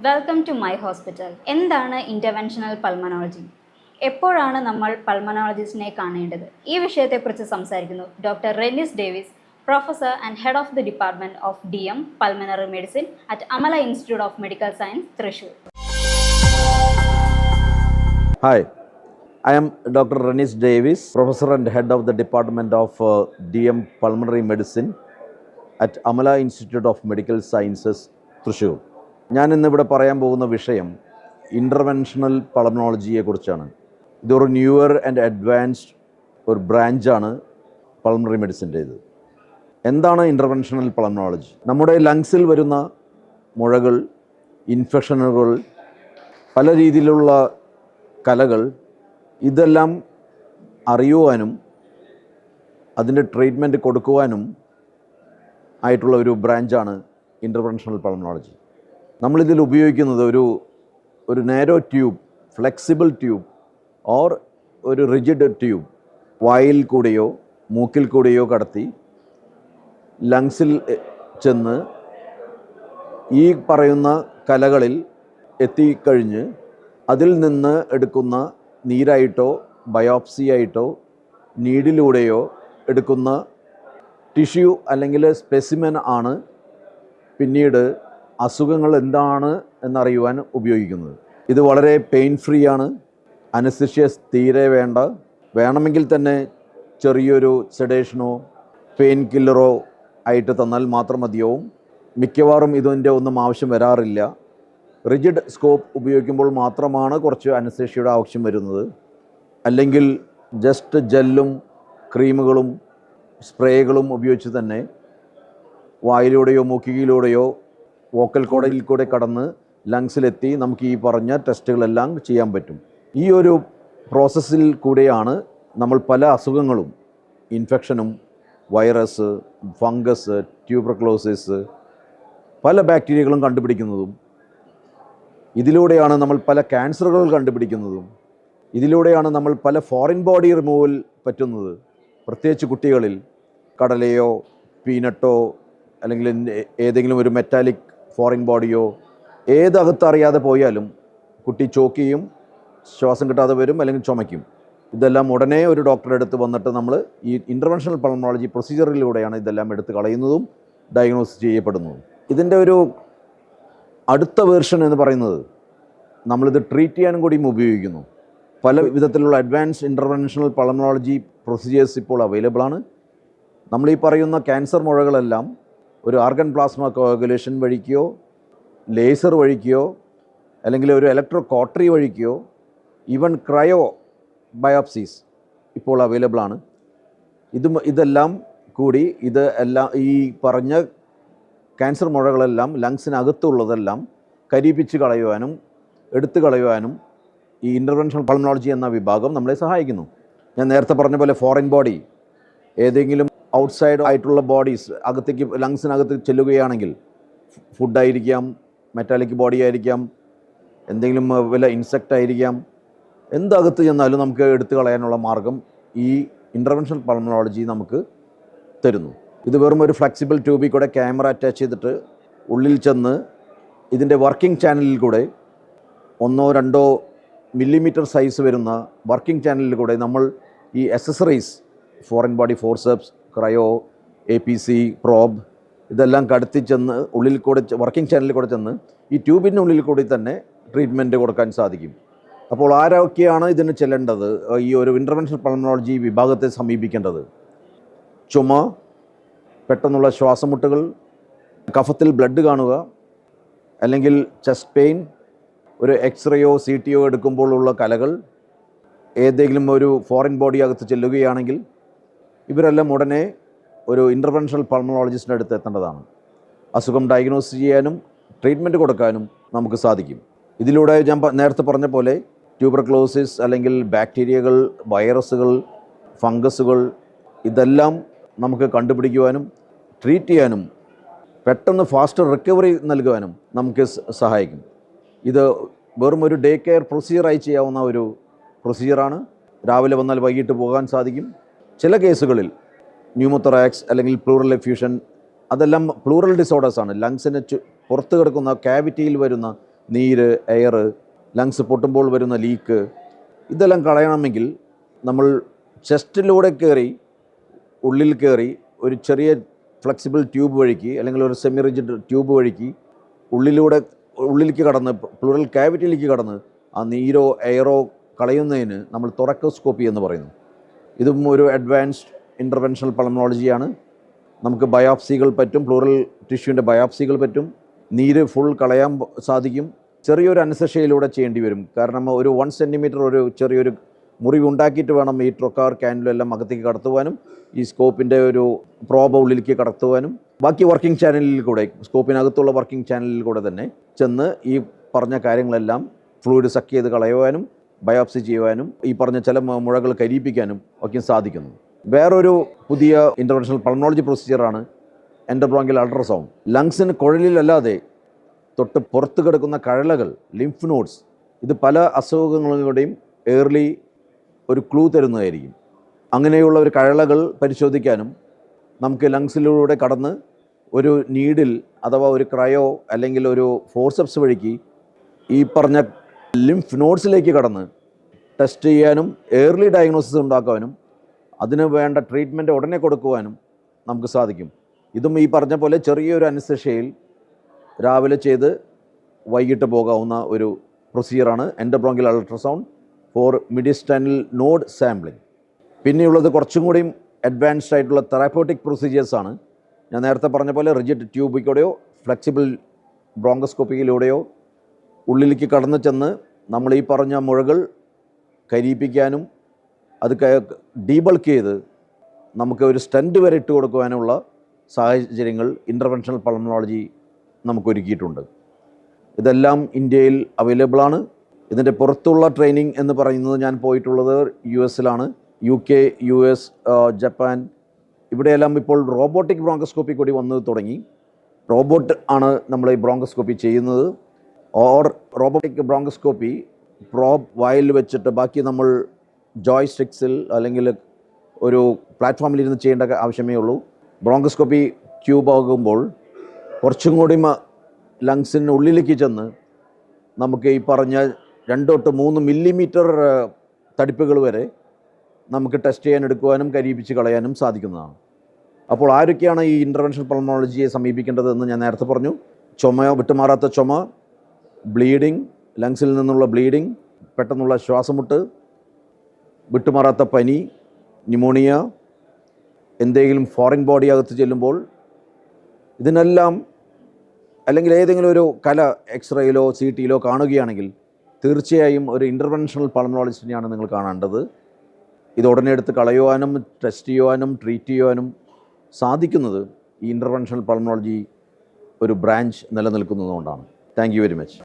Welcome to my hospital. എന്താണ് interventional pulmonology? എപ്പോഴാണ് നമ്മൾ പൾമനോളജിസ്റ്റിനെ കാണേണ്ടത്? ഈ വിഷയത്തെക്കുറിച്ച് സംസാരിക്കുന്നു doctor Renis Davis, professor and head of the department of DM pulmonary medicine at Amala institute of medical science, Thrissur. Hi, I am Dr. Renis Davis, Professor and Head of the Department of DM Pulmonary Medicine at Amala Institute of Medical Sciences, Thrissur. ഞാൻ ഇന്നിവിടെ പറയാൻ പോകുന്ന വിഷയം interventional പൾമനോളജിയെ കുറിച്ചാണ്. ഇതൊരു newer and advanced ഒരു ബ്രാഞ്ചാണ് pulmonary മെഡിസിൻ്റേത്. എന്താണ് interventional pulmonology? നമ്മുടെ ലങ്സിൽ വരുന്ന മുഴകൾ, ഇൻഫെക്ഷനുകൾ, പല രീതിയിലുള്ള കലകൾ, ഇതെല്ലാം അറിയുവാനും അതിൻ്റെ ട്രീറ്റ്മെൻറ്റ് കൊടുക്കുവാനും ആയിട്ടുള്ള ഒരു ബ്രാഞ്ചാണ് ഇൻ്റർവെൻഷണൽ പൾമനോളജി. നമ്മളിതിൽ ഉപയോഗിക്കുന്നത് ഒരു narrow tube, flexible tube or ഒരു റിജിഡ് ട്യൂബ് വായിൽ കൂടെയോ മൂക്കിൽ കൂടെയോ കടത്തി ലങ്സിൽ ചെന്ന് ഈ പറയുന്ന കലകളിൽ എത്തിക്കഴിഞ്ഞ് അതിൽ നിന്ന് എടുക്കുന്ന നീരായിട്ടോ ബയോപ്സി ആയിട്ടോ നീഡിലൂടെയോ എടുക്കുന്ന ടിഷ്യൂ അല്ലെങ്കിൽ സ്പെസിമെൻ ആണ് പിന്നീട് അസുഖങ്ങൾ എന്താണ് എന്നറിയുവാൻ ഉപയോഗിക്കുന്നത്. ഇത് വളരെ പെയിൻ ഫ്രീ ആണ്. അനസ്തേഷ്യസ് തീരെ വേണ്ട. വേണമെങ്കിൽ തന്നെ ചെറിയൊരു സെഡേഷനോ പെയിൻ കില്ലറോ ആയിട്ട് തന്നാൽ മാത്രം മതിയാവും. മിക്കവാറും ഇതിൻ്റെ ഒന്നും ആവശ്യം വരാറില്ല. റിജിഡ് സ്കോപ്പ് ഉപയോഗിക്കുമ്പോൾ മാത്രമാണ് കുറച്ച് അനസ്തേഷ്യയുടെ ആവശ്യം വരുന്നത്. അല്ലെങ്കിൽ ജസ്റ്റ് ജെല്ലും ക്രീമുകളും സ്പ്രേകളും ഉപയോഗിച്ച് തന്നെ വായിലൂടെയോ മൂക്കിലൂടെയോ വോക്കൽ കോഡയിൽ കൂടെ കടന്ന് ലങ്സിലെത്തി നമുക്ക് ഈ പറഞ്ഞ ടെസ്റ്റുകളെല്ലാം ചെയ്യാൻ പറ്റും. ഈ ഒരു പ്രോസസ്സിൽ കൂടെയാണ് നമ്മൾ പല അസുഖങ്ങളും, ഇൻഫെക്ഷനും, വൈറസ്, ഫംഗസ്, ട്യൂബർക്ലോസിസ്, പല ബാക്ടീരിയകളും കണ്ടുപിടിക്കുന്നതും. ഇതിലൂടെയാണ് നമ്മൾ പല ക്യാൻസറുകൾ കണ്ടുപിടിക്കുന്നതും. ഇതിലൂടെയാണ് നമ്മൾ പല ഫോറിൻ ബോഡി റിമൂവൽ പറ്റുന്നത്. പ്രത്യേകിച്ച് കുട്ടികളിൽ കടലയോ പീനട്ടോ അല്ലെങ്കിൽ ഏതെങ്കിലും ഒരു മെറ്റാലിക് ഫോറിൻ ബോഡിയോ ഏതകത്തറിയാതെ പോയാലും കുട്ടി ചോക്കുകയും ശ്വാസം കിട്ടാതെ വരും, അല്ലെങ്കിൽ ചുമയ്ക്കും. ഇതെല്ലാം ഉടനെ ഒരു ഡോക്ടറെ അടുത്ത് വന്നിട്ട് നമ്മൾ ഈ ഇൻ്റർവെൻഷണൽ പൾമനോളജി പ്രൊസീജിയറിലൂടെയാണ് ഇതെല്ലാം എടുത്ത് കളയുന്നതും ഡയഗ്നോസ് ചെയ്യപ്പെടുന്നതും. ഇതിൻ്റെ ഒരു അടുത്ത വേർഷൻ എന്ന് പറയുന്നത് നമ്മളിത് ട്രീറ്റ് ചെയ്യാനും കൂടിയും ഉപയോഗിക്കുന്നു. പല വിധത്തിലുള്ള അഡ്വാൻസ് ഇൻ്റർവെൻഷണൽ പൾമനോളജി പ്രൊസീജിയേഴ്സ് ഇപ്പോൾ അവൈലബിൾ ആണ്. നമ്മൾ ഈ പറയുന്ന ക്യാൻസർ മുഴകളെല്ലാം ഒരു ആർഗൻ പ്ലാസ്മ കോഗുലേഷൻ വഴിക്കോ ലേസർ വഴിക്കോ അല്ലെങ്കിൽ ഒരു ഇലക്ട്രോ കോട്ടറി വഴിക്കോ ഈവൻ ക്രയോ ബയോപ്സീസ് ഇപ്പോൾ അവൈലബിൾ ആണ്. ഇതെല്ലാം കൂടി ഈ പറഞ്ഞ ക്യാൻസർ മുഴകളെല്ലാം ലങ്സിനകത്തുള്ളതെല്ലാം കരിപ്പിച്ച് കളയുവാനും എടുത്തു കളയുവാനും ഈ ഇൻ്റർവെൻഷണൽ പൾമനോളജി എന്ന വിഭാഗം നമ്മളെ സഹായിക്കുന്നു. ഞാൻ നേരത്തെ പറഞ്ഞ പോലെ ഫോറിൻ ബോഡി, ഏതെങ്കിലും ഔട്ട്സൈഡ് ആയിട്ടുള്ള ബോഡീസ് അകത്തേക്ക് ലങ്സിനകത്ത് ചെല്ലുകയാണെങ്കിൽ, ഫുഡായിരിക്കാം, മെറ്റാലിക് ബോഡി ആയിരിക്കാം, എന്തെങ്കിലും വല്ല ഇൻസെക്റ്റ് ആയിരിക്കാം, എന്തകത്ത് ചെന്നാലും നമുക്ക് എടുത്തു കളയാനുള്ള മാർഗം ഈ ഇൻ്റർവെൻഷണൽ പൾമനോളജി നമുക്ക് തരുന്നു. ഇത് വെറും ഒരു ഫ്ലെക്സിബിൾ ട്യൂബിൽ കൂടെ ക്യാമറ അറ്റാച്ച് ചെയ്തിട്ട് ഉള്ളിൽ ചെന്ന് ഇതിൻ്റെ വർക്കിംഗ് ചാനലിൽ കൂടെ 1-2 മില്ലിമീറ്റർ സൈസ് വരുന്ന വർക്കിംഗ് ചാനലിൽ കൂടെ നമ്മൾ ഈ accessories, foreign body forceps, cryo, APC, probe, ഇതെല്ലാം കടത്തി ചെന്ന് ഉള്ളിൽ കൂടെ വർക്കിംഗ് ചാനലിൽ കൂടെ ചെന്ന് ഈ ട്യൂബിൻ്റെ ഉള്ളിൽ കൂടി തന്നെ ട്രീറ്റ്മെൻറ്റ് കൊടുക്കാൻ സാധിക്കും. അപ്പോൾ ആരൊക്കെയാണ് ഇതിന് ചെല്ലേണ്ടത്? ഈ ഒരു ഇൻ്റർവെൻഷണൽ പൾമനോളജി വിഭാഗത്തെ സമീപിക്കേണ്ടത്? ചുമ, പെട്ടെന്നുള്ള ശ്വാസമുട്ടുകൾ, കഫത്തിൽ ബ്ലഡ് കാണുക, അല്ലെങ്കിൽ ചെസ്റ്റ് പെയിൻ, ഒരു എക്സ്റേയോ CT എടുക്കുമ്പോഴുള്ള കലകൾ, ഏതെങ്കിലും ഒരു ഫോറിൻ ബോഡി അകത്ത് ചെല്ലുകയാണെങ്കിൽ ഇവരെല്ലാം ഉടനെ ഒരു ഇൻ്റർവെൻഷണൽ പൾമനോളജിസ്റ്റിൻ്റെ അടുത്ത് എത്തേണ്ടതാണ്. അസുഖം ഡയഗ്നോസ് ചെയ്യാനും ട്രീറ്റ്മെൻറ്റ് കൊടുക്കാനും നമുക്ക് സാധിക്കും. ഇതിലൂടെ ഞാൻ നേരത്തെ പറഞ്ഞ പോലെ ട്യൂബർക്ലോസിസ് അല്ലെങ്കിൽ ബാക്ടീരിയകൾ, വൈറസുകൾ, ഫംഗസുകൾ, ഇതെല്ലാം നമുക്ക് കണ്ടുപിടിക്കുവാനും ട്രീറ്റ് ചെയ്യാനും പെട്ടെന്ന് ഫാസ്റ്റ് റിക്കവറി നൽകുവാനും നമുക്ക് സഹായിക്കും. ഇത് വെറും ഒരു ഡേ കെയർ പ്രൊസീജിയറായി ചെയ്യാവുന്ന ഒരു പ്രൊസീജിയറാണ്. രാവിലെ വന്നാൽ വൈകിട്ട് പോകാൻ സാധിക്കും. ചില കേസുകളിൽ ന്യൂമോതൊറാക്സ് അല്ലെങ്കിൽ പ്ലൂറൽ എഫ്യൂഷൻ, അതെല്ലാം പ്ലൂറൽ ഡിസോർഡേഴ്സാണ്. ലങ്സിന് പുറത്ത് കിടക്കുന്ന ക്യാവിറ്റിയിൽ വരുന്ന നീര്, എയർ, ലങ്സ് പൊട്ടുമ്പോൾ വരുന്ന ലീക്ക്, ഇതെല്ലാം കളയണമെങ്കിൽ നമ്മൾ ചെസ്റ്റിലൂടെ ഉള്ളിൽ കയറി ഒരു ചെറിയ ഫ്ലെക്സിബിൾ ട്യൂബ് വഴിക്ക് അല്ലെങ്കിൽ ഒരു സെമി റിജിഡ് ട്യൂബ് വഴിക്ക് ഉള്ളിലേക്ക് കടന്ന് പ്ലൂറൽ കാവിറ്റിയിലേക്ക് കടന്ന് ആ നീരോ എയറോ കളയുന്നതിന് നമ്മൾ തൊറക്കോസ്കോപ്പി എന്ന് പറയുന്നു. ഇതും ഒരു അഡ്വാൻസ്ഡ് ഇൻ്റർവെൻഷണൽ പൾമണോളജിയാണ്. നമുക്ക് ബയോപ്സികൾ പറ്റും, പ്ലൂറൽ ടിഷ്യൂവിൻ്റെ ബയോപ്സികൾ പറ്റും, നീര് ഫുൾ കളയാൻ സാധിക്കും. ചെറിയൊരു അനസ്തേഷ്യയിലൂടെ ചെയ്യേണ്ടി വരും, കാരണം ഒരു 1 സെൻറ്റിമീറ്റർ ഒരു ചെറിയൊരു മുറിവ് ഉണ്ടാക്കിയിട്ട് വേണം ഈ ട്രൊക്കാർ കാനുലെല്ലാം അകത്തേക്ക് കടത്തുവാനും ഈ സ്കോപ്പിൻ്റെ ഒരു പ്രോബ് ഉള്ളിലേക്ക് കടത്തുവാനും. ബാക്കി വർക്കിംഗ് ചാനലിൽ കൂടെ, സ്കോപ്പിനകത്തുള്ള വർക്കിംഗ് ചാനലിൽ കൂടെ തന്നെ ചെന്ന് ഈ പറഞ്ഞ കാര്യങ്ങളെല്ലാം ഫ്ലൂയിഡ് സക്ക് ചെയ്ത് കളയുവാനും ബയോപ്സി ചെയ്യുവാനും ഈ പറഞ്ഞ ചില മുഴകൾ കരിയിപ്പിക്കാനും ഒക്കെ സാധിക്കുന്നു. വേറൊരു പുതിയ ഇൻ്റർവെൻഷണൽ പൾമണോളജി പ്രൊസീജിയറാണ് എൻഡോബ്രോങ്കിയൽ അൾട്രാസൗണ്ട്. ലങ്സിന് കുഴലിലല്ലാതെ തൊട്ട് പുറത്ത് കിടക്കുന്ന കഴലകൾ, ലിംഫ് നോഡ്സ്, ഇത് പല അസുഖങ്ങളുടെയും ഏർലി ഒരു ക്ലൂ തരുന്നതായിരിക്കും. അങ്ങനെയുള്ള ഒരു കഴലകൾ പരിശോധിക്കാനും നമുക്ക് ലങ്സിലൂടെ കടന്ന് ഒരു നീഡിൽ അഥവാ ഒരു ക്രയോ അല്ലെങ്കിൽ ഒരു ഫോർസെപ്സ് വഴിക്ക് ഈ പറഞ്ഞ ലിംഫ് നോഡ്സിലേക്ക് കടന്ന് ടെസ്റ്റ് ചെയ്യാനും ഏർലി ഡയഗ്നോസിസ് ഉണ്ടാക്കാനും അതിന് വേണ്ട ട്രീറ്റ്മെൻറ്റ് ഉടനെ കൊടുക്കുവാനും നമുക്ക് സാധിക്കും. ഇതും ഈ പറഞ്ഞ പോലെ ചെറിയൊരു അനസ്തേഷ്യയിൽ രാവിലെ ചെയ്ത് വൈകിട്ട് പോകാവുന്ന ഒരു പ്രൊസീജിയറാണ് endobronchial ultrasound for mediastinal node sampling. പിന്നെയുള്ളത് കുറച്ചും കൂടിയും അഡ്വാൻസ്ഡ് ആയിട്ടുള്ള തെറാപ്യൂട്ടിക് പ്രൊസീജിയേഴ്സാണ്. ഞാൻ നേരത്തെ പറഞ്ഞ പോലെ റിജിഡ് ട്യൂബിലൂടെയോ ഫ്ലെക്സിബിൾ ബ്രോങ്കോസ്കോപ്പിയിലൂടെയോ ഉള്ളിലേക്ക് കടന്നു ചെന്ന് നമ്മൾ ഈ പറഞ്ഞ മുഴകൾ കരിയിപ്പിക്കാനും അത് ഡീബൾക്ക് ചെയ്ത് നമുക്ക് ഒരു സ്റ്റെൻറ്റ് വരെ ഇട്ട് കൊടുക്കുവാനുള്ള സാഹചര്യങ്ങൾ ഇൻ്റർവെൻഷണൽ പൾമണോളജി നമുക്ക് ഒരുക്കിയിട്ടുണ്ട്. ഇതെല്ലാം ഇന്ത്യയിൽ അവൈലബിളാണ്. ഇതിൻ്റെ പുറത്തുള്ള ട്രെയിനിങ് എന്ന് പറയുന്നത് ഞാൻ പോയിട്ടുള്ളത് US-ലാണ്. UK, US, ജപ്പാൻ, ഇവിടെയെല്ലാം ഇപ്പോൾ റോബോട്ടിക് ബ്രോങ്കോസ്കോപ്പി കൂടി വന്ന് തുടങ്ങി. റോബോട്ട് ആണ് നമ്മൾ ഈ ബ്രോങ്കോസ്കോപ്പി ചെയ്യുന്നത്. റോബോട്ടിക് ബ്രോങ്കോസ്കോപ്പി പ്രോബ് വായിൽ വെച്ചിട്ട് ബാക്കി നമ്മൾ ജോയ്സ്റ്റിക്സിൽ അല്ലെങ്കിൽ ഒരു പ്ലാറ്റ്ഫോമിലിരുന്ന് ചെയ്യേണ്ട ആവശ്യമേ ഉള്ളൂ. ബ്രോങ്കോസ്കോപ്പി ട്യൂബ് ആകുമ്പോൾ കുറച്ചും കൂടി ലങ്സിന് ഉള്ളിലേക്ക് ചെന്ന് നമുക്ക് ഈ പറഞ്ഞ 2 തൊട്ട് 3 മില്ലിമീറ്റർ തടിപ്പുകൾ വരെ നമുക്ക് ടെസ്റ്റ് ചെയ്യാൻ എടുക്കുവാനും കരിയിപ്പിച്ച് കളയാനും സാധിക്കുന്നതാണ്. അപ്പോൾ ആരൊക്കെയാണ് ഈ ഇൻ്റർവെൻഷണൽ പൾമണോളജിയെ സമീപിക്കേണ്ടതെന്ന് ഞാൻ നേരത്തെ പറഞ്ഞു. വിട്ടുമാറാത്ത ചുമ, ബ്ലീഡിങ്, ലങ്സിൽ നിന്നുള്ള ബ്ലീഡിങ്, പെട്ടെന്നുള്ള ശ്വാസമുട്ട്, വിട്ടുമാറാത്ത പനി, ന്യൂമോണിയ, എന്തെങ്കിലും ഫോറിൻ ബോഡി അകത്ത് ചെല്ലുമ്പോൾ, ഇതിനെല്ലാം അല്ലെങ്കിൽ ഏതെങ്കിലും ഒരു കല എക്സ്റേയിലോ CT കാണുകയാണെങ്കിൽ തീർച്ചയായും ഒരു ഇൻ്റർവെൻഷണൽ പൾമണോളജിസ്റ്റിനെയാണ് നിങ്ങൾ കാണേണ്ടത്. ഇത് ഉടനെ എടുത്ത് കളയുവാനും ടെസ്റ്റ് ചെയ്യുവാനും ട്രീറ്റ് ചെയ്യുവാനും സാധിക്കുന്നത് ഈ ഇൻ്റർവെൻഷണൽ പൾമണോളജി ഒരു ബ്രാഞ്ച് നിലനിൽക്കുന്നതുകൊണ്ടാണ്. Thank you very much.